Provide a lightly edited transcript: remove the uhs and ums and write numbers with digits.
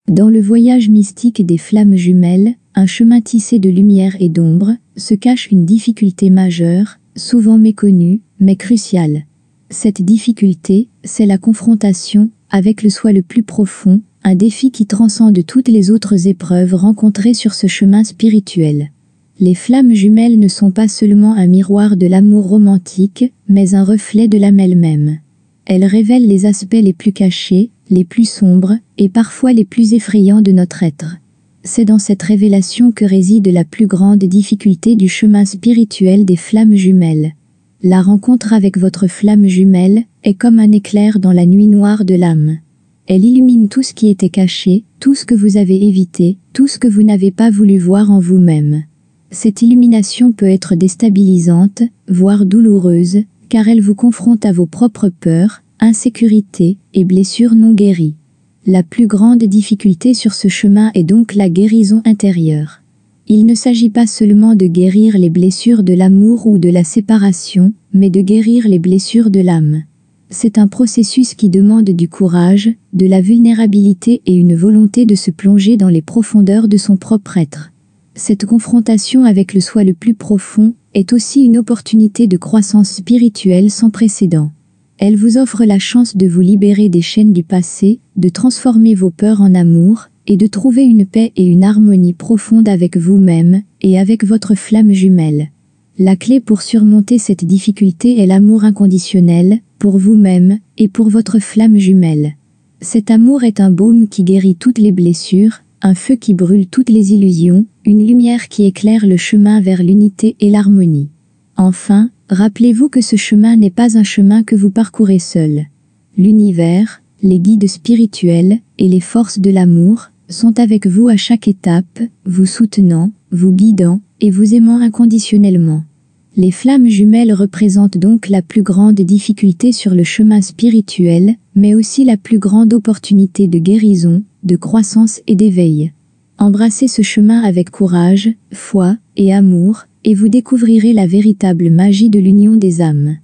Dans le voyage mystique des flammes jumelles, un chemin tissé de lumière et d'ombre, se cache une difficulté majeure, souvent méconnue, mais cruciale. Cette difficulté, c'est la confrontation avec le soi le plus profond, un défi qui transcende toutes les autres épreuves rencontrées sur ce chemin spirituel. Les flammes jumelles ne sont pas seulement un miroir de l'amour romantique, mais un reflet de l'âme elle-même. Elles révèlent les aspects les plus cachés, les plus sombres, et parfois les plus effrayants de notre être. C'est dans cette révélation que réside la plus grande difficulté du chemin spirituel des flammes jumelles. La rencontre avec votre flamme jumelle est comme un éclair dans la nuit noire de l'âme. Elle illumine tout ce qui était caché, tout ce que vous avez évité, tout ce que vous n'avez pas voulu voir en vous-même. Cette illumination peut être déstabilisante, voire douloureuse, car elle vous confronte à vos propres peurs, insécurités et blessures non guéries. La plus grande difficulté sur ce chemin est donc la guérison intérieure. Il ne s'agit pas seulement de guérir les blessures de l'amour ou de la séparation, mais de guérir les blessures de l'âme. C'est un processus qui demande du courage, de la vulnérabilité et une volonté de se plonger dans les profondeurs de son propre être. Cette confrontation avec le soi le plus profond est aussi une opportunité de croissance spirituelle sans précédent. Elle vous offre la chance de vous libérer des chaînes du passé, de transformer vos peurs en amour, et de trouver une paix et une harmonie profonde avec vous-même, et avec votre flamme jumelle. La clé pour surmonter cette difficulté est l'amour inconditionnel, pour vous-même, et pour votre flamme jumelle. Cet amour est un baume qui guérit toutes les blessures, un feu qui brûle toutes les illusions, une lumière qui éclaire le chemin vers l'unité et l'harmonie. Enfin, rappelez-vous que ce chemin n'est pas un chemin que vous parcourez seul. L'univers, les guides spirituels et les forces de l'amour sont avec vous à chaque étape, vous soutenant, vous guidant et vous aimant inconditionnellement. Les flammes jumelles représentent donc la plus grande difficulté sur le chemin spirituel, mais aussi la plus grande opportunité de guérison, de croissance et d'éveil. Embrassez ce chemin avec courage, foi et amour, et vous découvrirez la véritable magie de l'union des âmes.